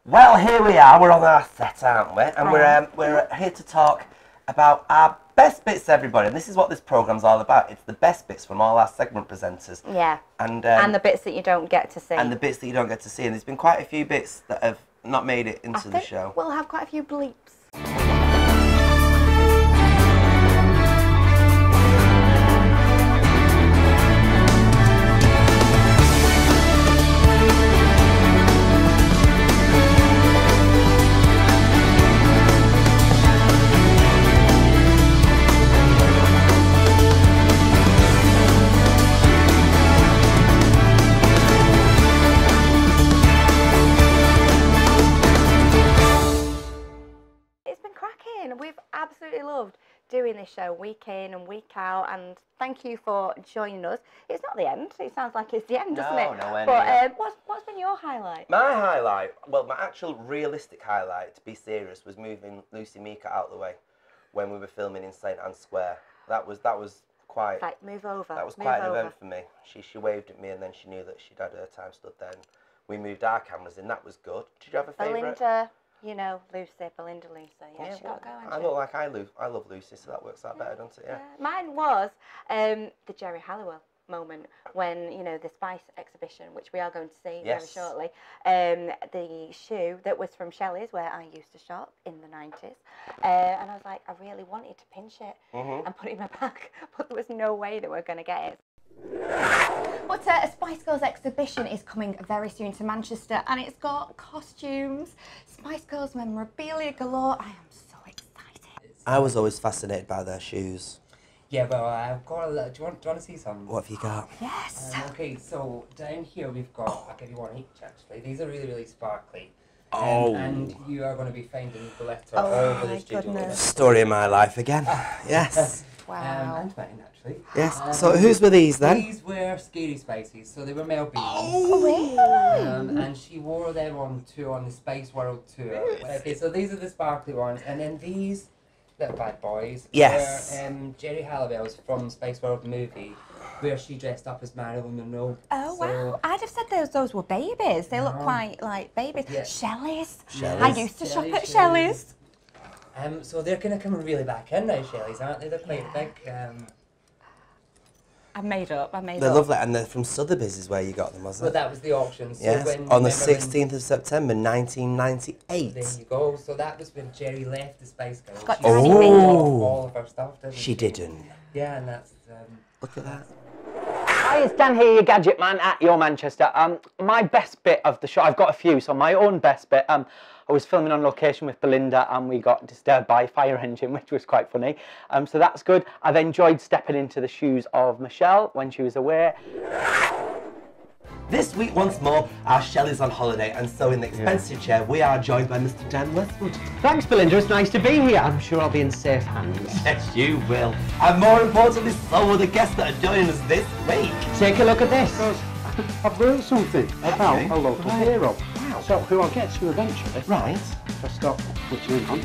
Well, here we are. We're on our set, aren't we? And we're here to talk about our best bits, everybody. And this is what this programme's all about. It's the best bits from all our segment presenters. Yeah. And the bits that you don't get to see. And the bits that you don't get to see. And there's been quite a few bits that have not made it into the show. We'll have quite a few bleeps. We've absolutely loved doing this show week in and week out, and thank you for joining us. It's not the end. It sounds like it's the end, doesn't it? No end. But what's been your highlight? My highlight, well, my actual realistic highlight, to be serious, was moving Lucy Meeker out of the way when we were filming in St Anne's Square. That was quite. Like, move over. That was quite an event for me. She waved at me, and then she knew that she'd had her time stood there. And we moved our cameras in. That was good. Did you have a favourite? Belinda. You know, Belinda Lucy. Yeah, she got going. I look like I love Lucy, so that works out better, doesn't it? Yeah. Mine was the Jerry Halliwell moment when, you know, the Spice exhibition, which we are going to see very shortly. The shoe that was from Shelley's, where I used to shop in the 90s. And I was like, I really wanted to pinch it and put it in my bag, but there was no way that we were going to get it. But a Spice Girls exhibition is coming very soon to Manchester, and it's got costumes, Spice Girls memorabilia galore. I am so excited. I was always fascinated by their shoes. Yeah, well, I've got a little. Do you want to see some? What have you got? Yes. Okay, so down here we've got. I'll give you one each actually. These are really, really sparkly. Oh. And you are going to be finding glitter over the studio. Story of my life again. Yes. Wow. And mine actually. Yes. So whose were these then? These were Scary Spices, so they were Mel B's. Oh, really? And she wore them on tour, on the Spice World tour. Okay, so these are the sparkly ones, and then these little bad boys were Jerry Halliwell's from Spice World movie, where she dressed up as Marilyn Monroe. Oh, wow. I'd have said those were babies. They look quite like babies. Yeah. Shelley's. I used to shop at Shelley's. So they're kind of coming really back in now, Shelley's, aren't they? They're quite big. I made up. They're lovely, and they're from Sotheby's is where you got them, wasn't it? Well, that was the auction. So yes, on the 16th of September, 1998. There you go. So that was when Jerry left the Spice Girls. Got she sold all of her stuff, didn't she? She didn't. Yeah, and that's... Look at that. Hi, it's Dan here, your gadget man at your Manchester. My best bit of the show, I've got a few, so my own best bit, I was filming on location with Belinda and we got disturbed by a fire engine, which was quite funny. So that's good. I've enjoyed stepping into the shoes of Michelle when she was away. This week, once more, our Shelley's on holiday, and so in the expensive chair, we are joined by Mr. Dan Westwood. Thanks, Belinda. It's nice to be here. I'm sure I'll be in safe hands. Yes, you will. And more importantly, so will the guests that are joining us this week. Take a look at this. I've learned something about a local hero. So, who I'll get to eventually. Right. If I stop twittering on.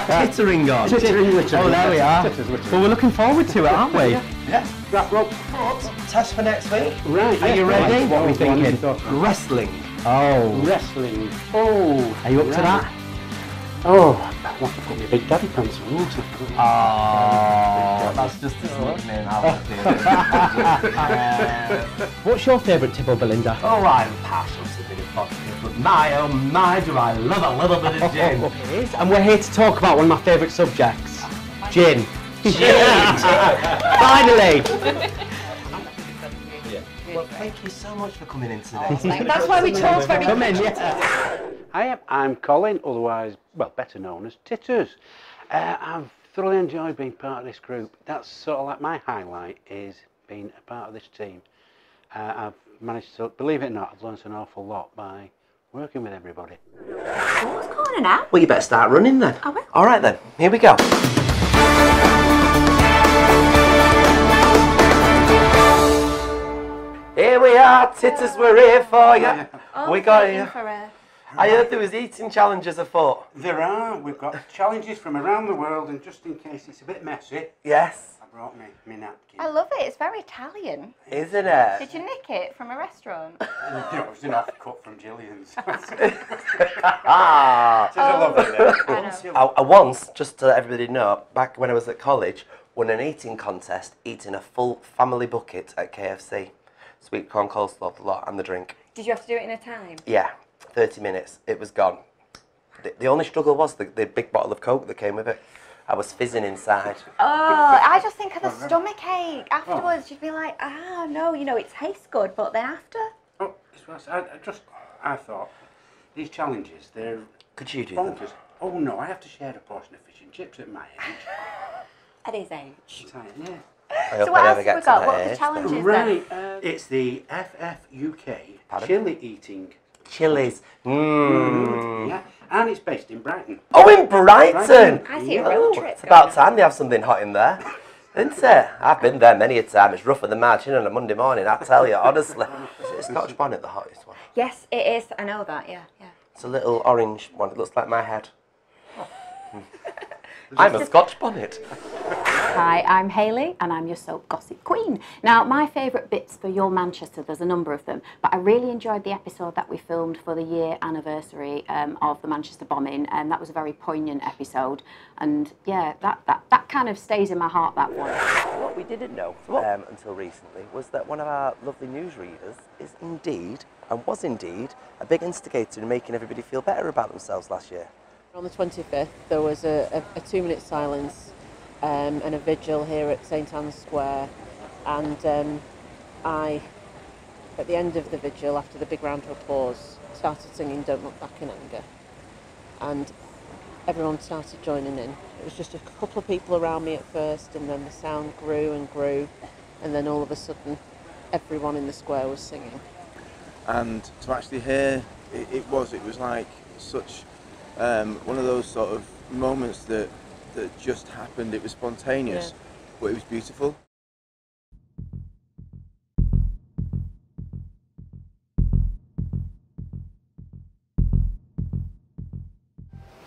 Tittering on. Tittering littering. Oh, there we are. Well, we're looking forward to it, aren't we? Yes. Right, well, Test for next week. right. Are you ready? What are we thinking? Wrestling. Oh. Wrestling. Oh. Are you up to that? Oh, I'll have to put my Big Daddy pants on, won't I? Oh, that's just as nickname. What's your favourite tipple, Belinda? Oh, I'm partial to a bit of positive, but my oh my, do I love a little bit of gin. It is, and we're here to talk about one of my favourite subjects, gin. Finally! Well, thank you so much for coming in today. That's why we talked very Come in, yeah. Hi, I'm Colin, otherwise, well, better known as Titters. I've thoroughly enjoyed being part of this group. That's sort of like my highlight, is being a part of this team. I've managed to, believe it or not, I've learned an awful lot by working with everybody. What's going on now? Well, you better start running then. I will. All right then, here we go. Here we are, Titters, we're here for you. Oh, we got you. you. I heard there was eating challenges afoot. There are. We've got challenges from around the world, and just in case it's a bit messy, Yes. I've brought me napkin. I love it. It's very Italian. Isn't it? Did you nick it from a restaurant? No, it was an off-cut from Gillian's. Ah. It's a lovely name. I once, just to let everybody know, back when I was at college, won an eating contest, eating a full family bucket at KFC. Sweet corn coleslaw, the lot, and the drink. Did you have to do it in a time? Yeah, 30 minutes. It was gone. The only struggle was the big bottle of Coke that came with it. I was fizzing inside. Oh, I just think of the stomach ache. Afterwards, you'd be like, ah, no, you know, it tastes good, but then after? Oh, I thought, these challenges, they're Could you do bonkers. them? Oh no, I have to share a portion of fish and chips at my age. At his age. Yeah. I hope So what I else never have get we to got? that What are the age. challenges Right, then? it's the FFUK Pardon? chili eating. Chilies. Yeah, and it's based in Brighton. Oh, in Brighton! I see a road trip. It's about time they have something hot in there. Isn't it? I've been there many a time. It's rougher than marching on a Monday morning, I tell you, honestly. Is it a Scotch bonnet, the hottest one? Yes, it is. I know that, yeah. It's a little orange one. It looks like my head. I'm a Scotch bonnet. Hi, I'm Hayley and I'm your soap gossip queen. Now, my favourite bits for Your Manchester, there's a number of them, but I really enjoyed the episode that we filmed for the year anniversary of the Manchester bombing, and that was a very poignant episode, and yeah, that kind of stays in my heart, that one. What we didn't know until recently was that one of our lovely newsreaders is indeed, and was indeed, a big instigator in making everybody feel better about themselves last year. On the 25th, there was a 2-minute silence and a vigil here at St Anne's Square, and I, at the end of the vigil, after the big round of applause, started singing Don't Look Back in Anger, and everyone started joining in. It was just a couple of people around me at first, and then the sound grew and grew, and then all of a sudden everyone in the square was singing. And to actually hear it was like such one of those sort of moments that just happened. It was spontaneous, but it was beautiful.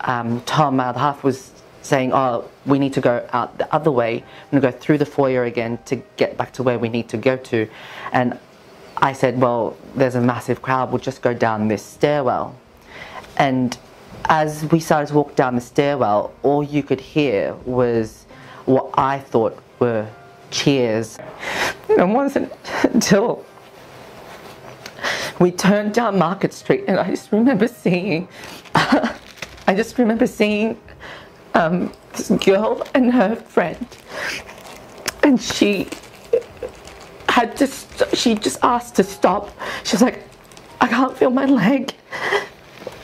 Tom, the half, was saying, oh, we need to go out the other way. I'm going to go through the foyer again to get back to where we need to go to. And I said, well, there's a massive crowd, we'll just go down this stairwell. And as we started to walk down the stairwell, all you could hear was what I thought were cheers. And it wasn't until we turned down Market Street, and I just remember seeing this girl and her friend, and she just asked to stop. She was like, I can't feel my leg.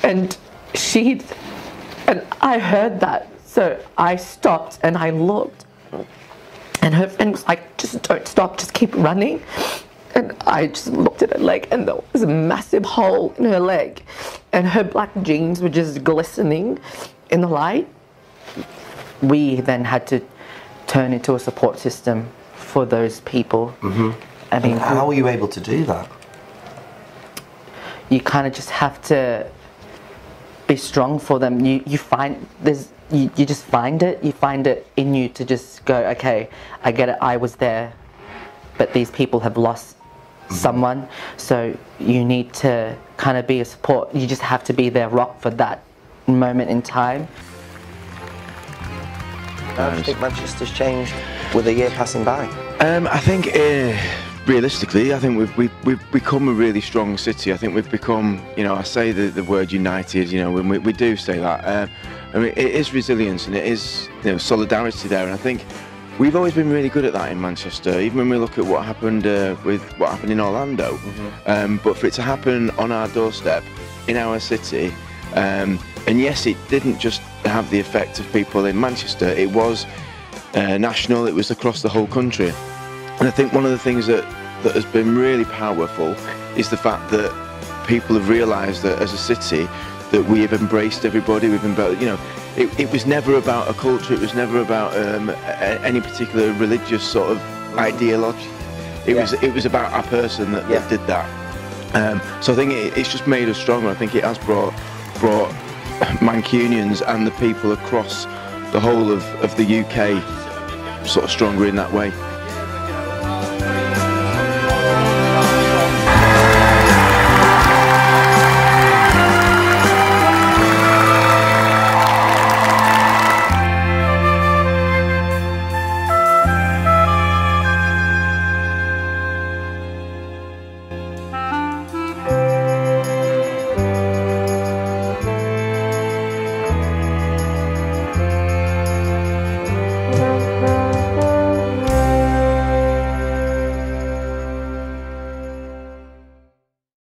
And I heard that, so I stopped and I looked, and her friend was like, just don't stop, just keep running. And I just looked at her leg, and there was a massive hole in her leg, and her black jeans were just glistening in the light. We then had to turn into a support system for those people. Mm-hmm. I mean, how were you able to do that? You kind of just have to be strong for them. You just find it. You find it in you to just go, okay, I get it, I was there, but these people have lost someone, so you need to kind of be a support. You just have to be their rock for that moment in time. How do you think Manchester's changed with a year passing by? I think realistically, I think we've become a really strong city. I think we've become, you know, I say the word united, you know, when we do say that. I mean, it is resilience and it is, you know, solidarity there, and I think we've always been really good at that in Manchester. Even when we look at what happened with what happened in Orlando, but for it to happen on our doorstep in our city, and yes, it didn't just have the effect of people in Manchester. It was national. It was across the whole country. And I think one of the things that has been really powerful is the fact that people have realised that as a city that we have embraced everybody. We've embraced, you know, it was never about a culture. It was never about any particular religious sort of ideology. It was about our person that did that. So I think it's just made us stronger. I think it has brought Mancunians and the people across the whole of the UK sort of stronger in that way.